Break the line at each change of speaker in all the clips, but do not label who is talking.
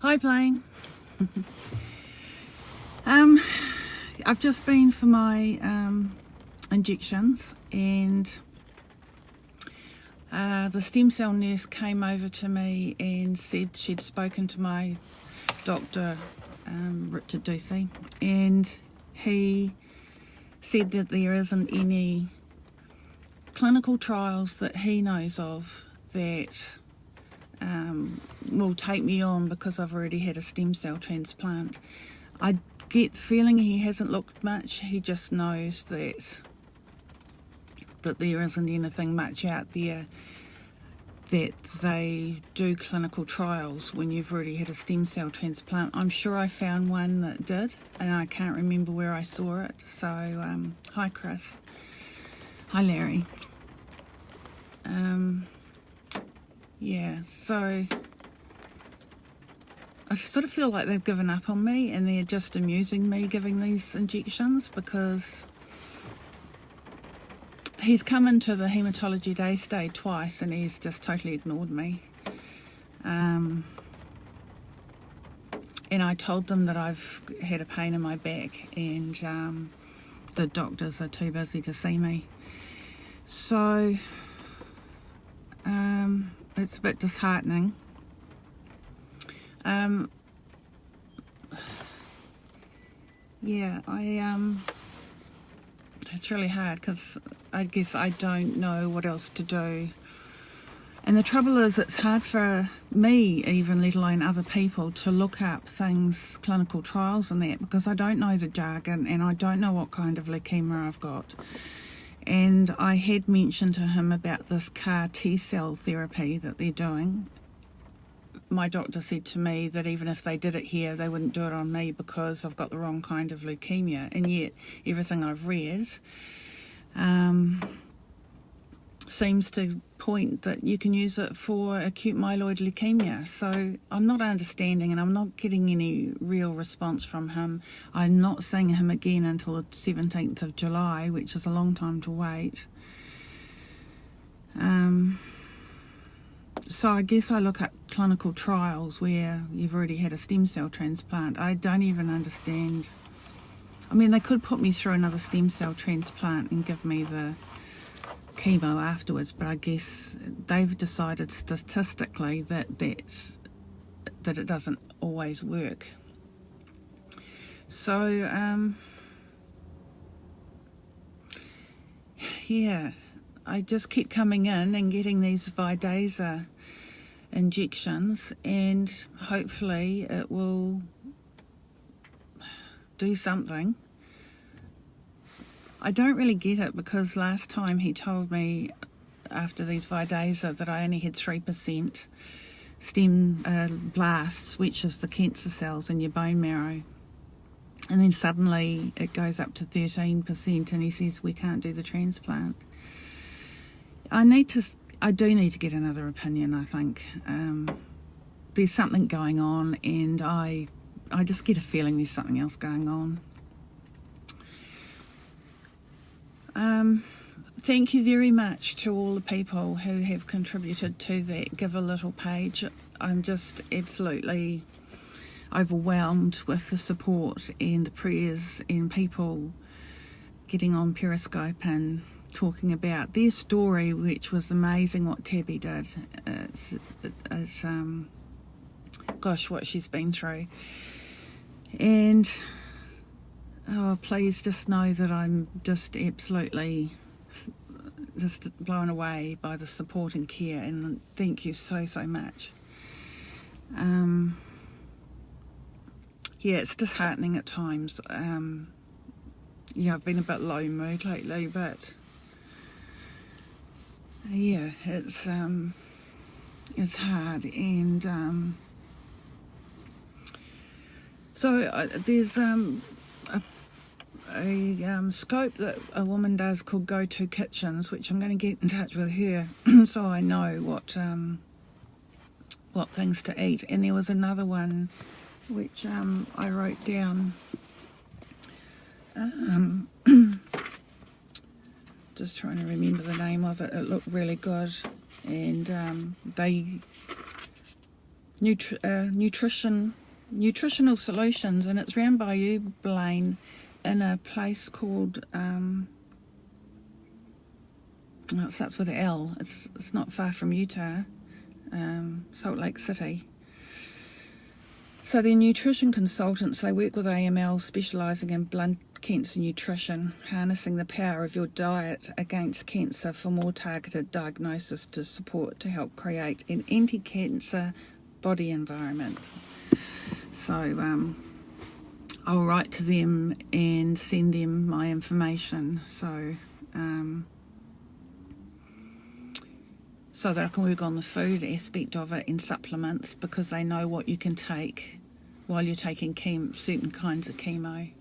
Hi, Blaine. I've just been for my injections, and the stem cell nurse came over to me and said she'd spoken to my doctor, Richard Ducey, and he said that there isn't any clinical trials that he knows of that will take me on because I've already had a stem cell transplant. I get the feeling he hasn't looked much. He just knows that there isn't anything much out there that they do clinical trials when you've already had a stem cell transplant. I'm sure I found one that did, and I can't remember where I saw it. So hi Chris, hi Larry. Yeah, so I sort of feel like they've given up on me and they're just amusing me giving these injections, because he's come into the haematology day stay twice and he's just totally ignored me. And I told them that I've had a pain in my back and the doctors are too busy to see me. So it's a bit disheartening. Yeah, it's really hard because I guess I don't know what else to do. And the trouble is, it's hard for me, even let alone other people, to look up things, clinical trials and that, because I don't know the jargon and I don't know what kind of leukemia I've got. And I had mentioned to him about this CAR T-cell therapy that they're doing. My doctor said to me that even if they did it here, they wouldn't do it on me because I've got the wrong kind of leukemia. And yet, everything I've read seems to point that you can use it for acute myeloid leukemia. So I'm not understanding, and I'm not getting any real response from him. I'm not seeing him again until the 17th of July, which is a long time to wait. So I guess I look at clinical trials where you've already had a stem cell transplant. I don't even understand. I mean, they could put me through another stem cell transplant and give me the chemo afterwards, but I guess they've decided statistically that it doesn't always work. So yeah, I just keep coming in and getting these Vidasa injections, and hopefully it will do something. I don't really get it, because last time he told me after these Vidasa that I only had 3% stem blasts, which is the cancer cells in your bone marrow. And then suddenly it goes up to 13% and he says we can't do the transplant. I do need to get another opinion, I think. There's something going on, and I just get a feeling there's something else going on. Thank you very much to all the people who have contributed to that Give a Little page. I'm just absolutely overwhelmed with the support and the prayers and people getting on Periscope and talking about their story, which was amazing what Tabby did. It's gosh, what she's been through. And oh, please just know that I'm just absolutely just blown away by the support and care, and thank you so much. Yeah, it's disheartening at times. Yeah, I've been a bit low mood lately, but yeah, it's hard. And so there's a scope that a woman does called Go To Kitchens, which I'm going to get in touch with her so I know what things to eat. And there was another one which I wrote down. Just trying to remember the name of it. It looked really good, and they nutritional solutions, and it's round by you, Blaine, in a place called it starts with an L. It's not far from Utah, Salt Lake City. So they're nutrition consultants. They work with AML, specialising in blood cancer nutrition, harnessing the power of your diet against cancer for more targeted diagnosis to help create an anti-cancer body environment. So I'll write to them and send them my information so that I can work on the food aspect of it and supplements, because they know what you can take while you're taking certain kinds of chemo.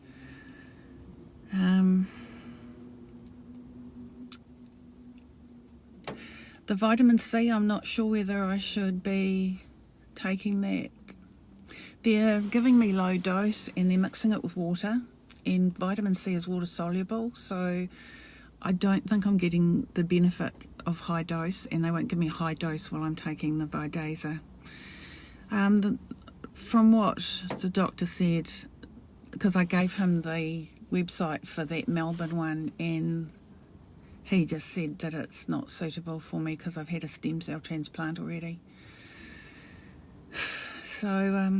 The vitamin C, I'm not sure whether I should be taking that. They're giving me low dose and they're mixing it with water, and vitamin C is water soluble, so I don't think I'm getting the benefit of high dose, and they won't give me high dose while I'm taking the Vidasa. From what the doctor said, because I gave him the website for that Melbourne one, and he just said that it's not suitable for me because I've had a stem cell transplant already. So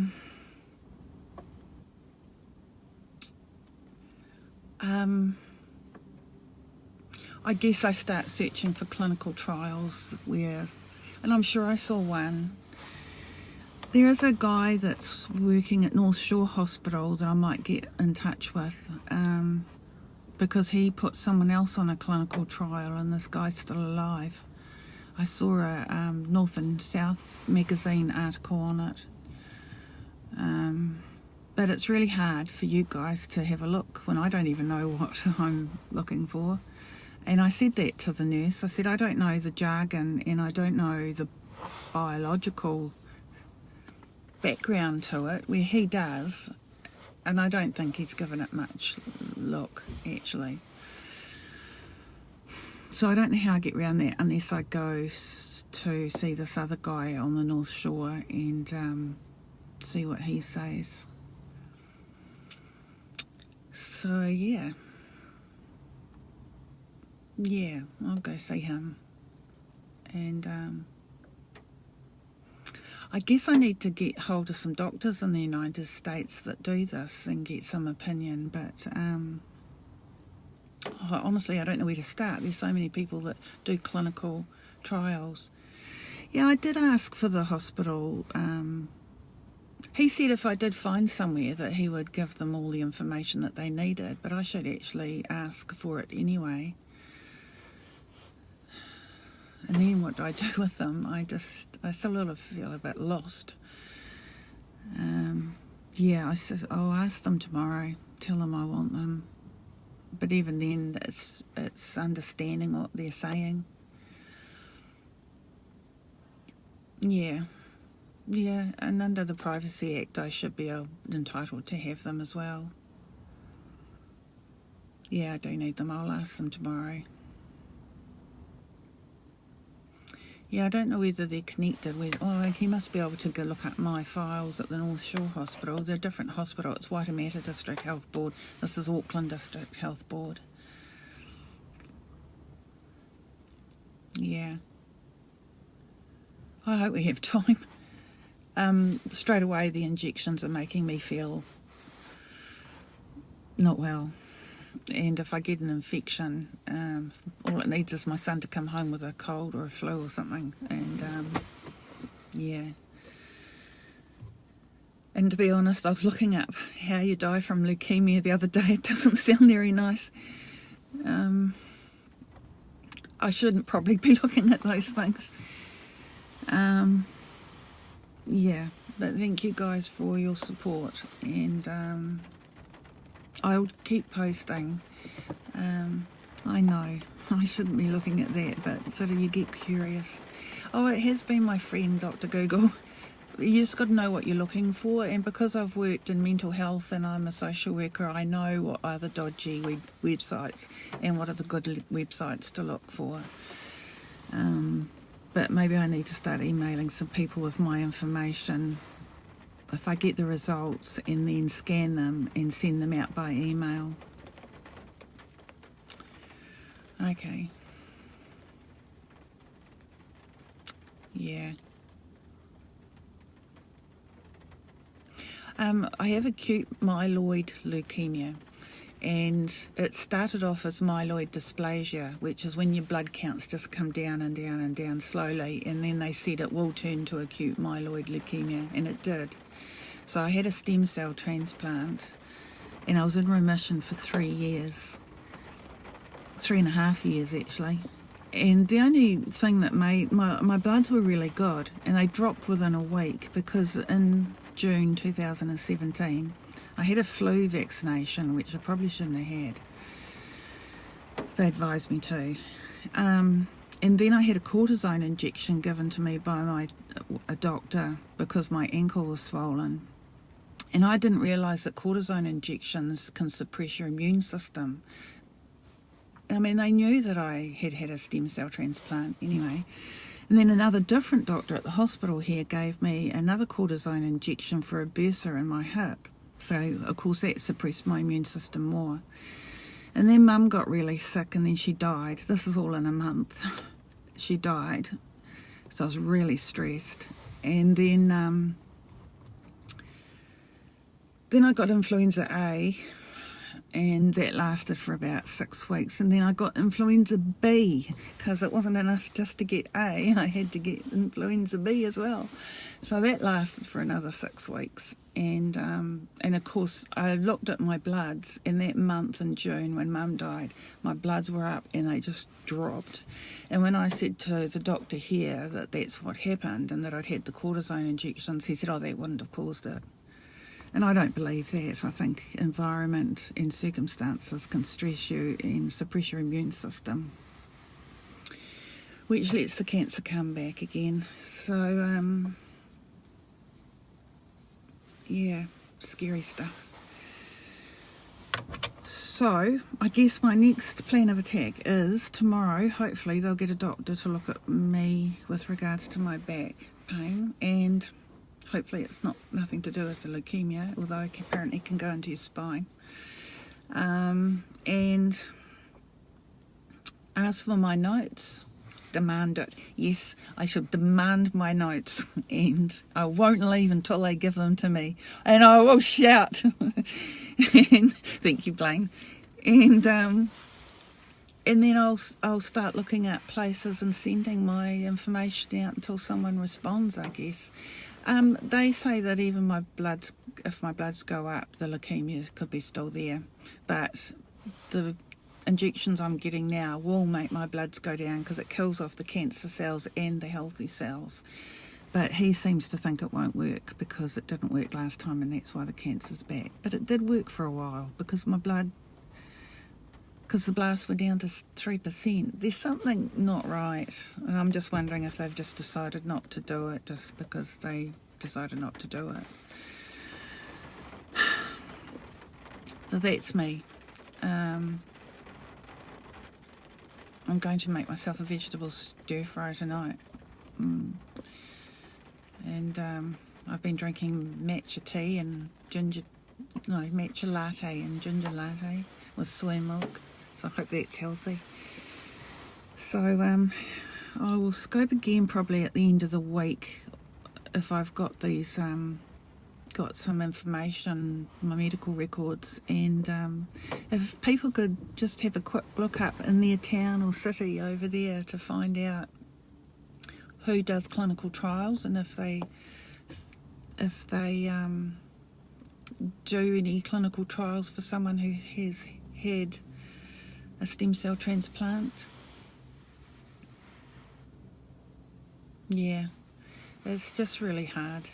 I guess I start searching for clinical trials and I'm sure I saw one. There is a guy that's working at North Shore Hospital that I might get in touch with, because he put someone else on a clinical trial and this guy's still alive. I saw a North and South magazine article on it. But it's really hard for you guys to have a look when I don't even know what I'm looking for. And I said that to the nurse. I said, I don't know the jargon and I don't know the biological background to it, where he does, and I don't think he's given it much look, actually. So I don't know how I get around that unless I go to see this other guy on the North Shore and see what he says. So yeah, I'll go see him. And I guess I need to get hold of some doctors in the United States that do this and get some opinion, but honestly I don't know where to start. There's so many people that do clinical trials. Yeah, I did ask for the hospital. He said if I did find somewhere that he would give them all the information that they needed, but I should actually ask for it anyway. And then what do I do with them? I still feel a bit lost. Yeah, I'll ask them tomorrow, tell them I want them. But even then, it's understanding what they're saying. Yeah, and under the Privacy Act, I should be entitled to have them as well. Yeah, I do need them. I'll ask them tomorrow. Yeah, I don't know whether they're connected with... Oh, he must be able to go look up my files at the North Shore Hospital. They're a different hospital. It's Waitemata District Health Board. This is Auckland District Health Board. Yeah. I hope we have time. Straight away, the injections are making me feel not well. And if I get an infection, all it needs is my son to come home with a cold or a flu or something. And yeah. And to be honest, I was looking up how you die from leukemia the other day. It doesn't sound very nice. I shouldn't probably be looking at those things. Yeah, but thank you guys for your support, and I'll keep posting. I know I shouldn't be looking at that, but sort of you get curious. Oh, it has been my friend Dr. Google. You just got to know what you're looking for, and because I've worked in mental health and I'm a social worker, I know what are the dodgy websites and what are the good websites to look for. but maybe I need to start emailing some people with my information if I get the results, and then scan them and send them out by email. Okay. Yeah. I have acute myeloid leukemia, and it started off as myeloid dysplasia, which is when your blood counts just come down and down and down slowly, and then they said it will turn to acute myeloid leukemia, and it did. So I had a stem cell transplant, and I was in remission for 3 years, 3.5 years actually. And the only thing that made my bloods were really good, and they dropped within a week, because in June 2017 I had a flu vaccination, which I probably shouldn't have had. They advised me to. And then I had a cortisone injection given to me by a doctor because my ankle was swollen. And I didn't realise that cortisone injections can suppress your immune system. I mean, they knew that I had had a stem cell transplant anyway. And then another different doctor at the hospital here gave me another cortisone injection for a bursa in my hip. So, of course, that suppressed my immune system more. And then Mum got really sick, and then she died. This is all in a month. She died. So I was really stressed. And then I got influenza A, and that lasted for about 6 weeks. And then I got influenza B, because it wasn't enough just to get A, I had to get influenza B as well. So that lasted for another 6 weeks. And of course I looked at my bloods in that month in June when Mum died. My bloods were up and they just dropped. And when I said to the doctor here that that's what happened and that I'd had the cortisone injections, he said, oh, that wouldn't have caused it. And I don't believe that. I think environment and circumstances can stress you and suppress your immune system, which lets the cancer come back again. So, yeah, scary stuff. So, I guess my next plan of attack is tomorrow, hopefully they'll get a doctor to look at me with regards to my back pain, and hopefully it's nothing to do with the leukemia, although it apparently can go into your spine. And as for my notes, demand it. Yes, I should demand my notes, and I won't leave until they give them to me, and I will shout. And thank you, Blaine. And then I'll start looking at places and sending my information out until someone responds, I guess. They say that even if my bloods go up, the leukemia could be still there, but the injections I'm getting now will make my bloods go down because it kills off the cancer cells and the healthy cells. But he seems to think it won't work because it didn't work last time, and that's why the cancer's back. But it did work for a while because the blasts were down to 3%. There's something not right, and I'm just wondering if they've just decided not to do it just because they decided not to do it. So that's me. I'm going to make myself a vegetable stir fry tonight. And I've been drinking matcha tea and matcha latte and ginger latte with soy milk. So I hope that's healthy. So I will scope again probably at the end of the week if I've got these, got some information, my medical records, and if people could just have a quick look up in their town or city over there to find out who does clinical trials, and if they do any clinical trials for someone who has had a stem cell transplant. Yeah, it's just really hard.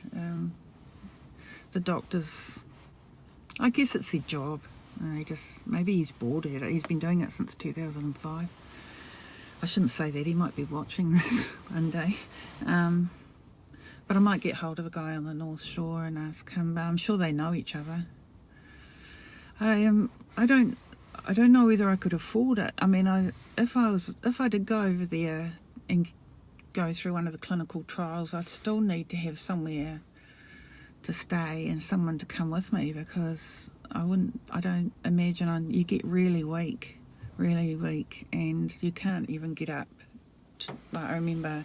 The doctors, I guess it's their job. Maybe he's bored at it. He's been doing it since 2005. I shouldn't say that, he might be watching this one day. But I might get hold of a guy on the North Shore and ask him. I'm sure they know each other. I don't know whether I could afford it. I mean, if I did go over there and go through one of the clinical trials, I'd still need to have somewhere to stay and someone to come with me, because I don't imagine you get really weak, and you can't even get up. Like, I remember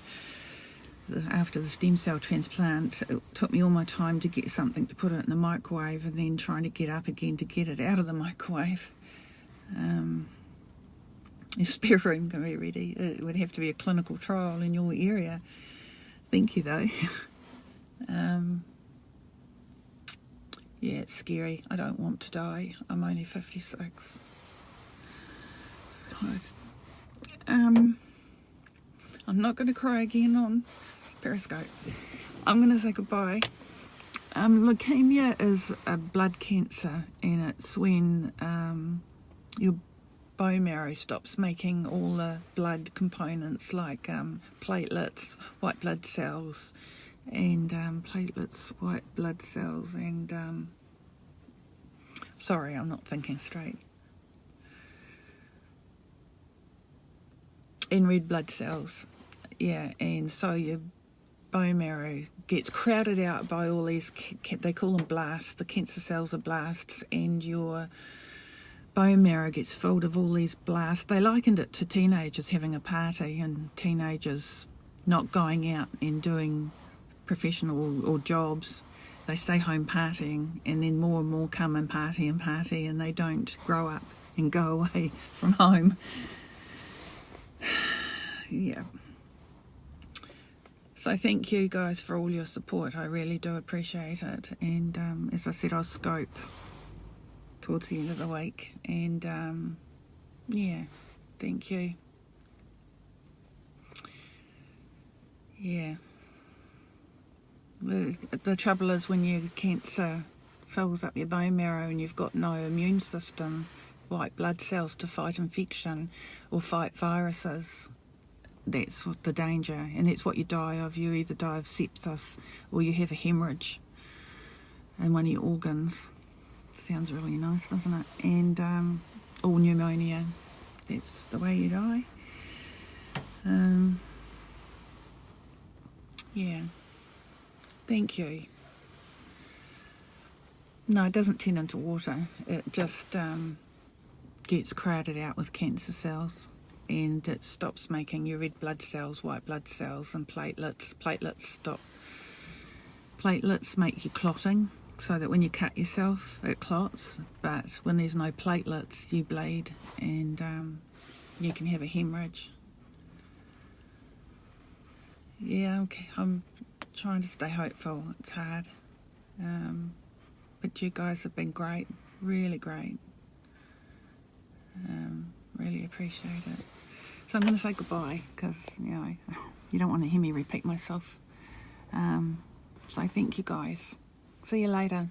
after the stem cell transplant, it took me all my time to get something to put it in the microwave, and then trying to get up again to get it out of the microwave. Your spare room can be ready. It would have to be a clinical trial in your area. Thank you though. Yeah, it's scary. I don't want to die. I'm only 56. Right. I'm not going to cry again on Periscope. I'm going to say goodbye. Leukemia is a blood cancer, and it's when your bone marrow stops making all the blood components like platelets, white blood cells, and sorry, I'm not thinking straight. And red blood cells, yeah, and so your bone marrow gets crowded out by all these, they call them blasts, the cancer cells are blasts, and your bone marrow gets filled with all these blasts. They likened it to teenagers having a party, and teenagers not going out and doing professional or jobs. They stay home partying, and then more and more come and party, and they don't grow up and go away from home. Yeah. So thank you guys for all your support. I really do appreciate it. And as I said, I'll scope towards the end of the week. And yeah, thank you. Yeah. The trouble is, when your cancer fills up your bone marrow and you've got no immune system, white blood cells to fight infection or fight viruses, that's what the danger, and that's what you die of. You either die of sepsis or you have a hemorrhage in one of your organs. Sounds really nice, doesn't it? And or pneumonia. That's the way you die. Yeah. Thank you. No, it doesn't turn into water. It just gets crowded out with cancer cells, and it stops making your red blood cells, white blood cells, and platelets. Platelets stop. Platelets make you clotting, so that when you cut yourself, it clots. But when there's no platelets, you bleed, and you can have a hemorrhage. Yeah, okay. I'm trying to stay hopeful. It's hard. But you guys have been great, really great. Really appreciate it. So I'm going to say goodbye, because, you know, you don't want to hear me repeat myself. So thank you guys. See you later.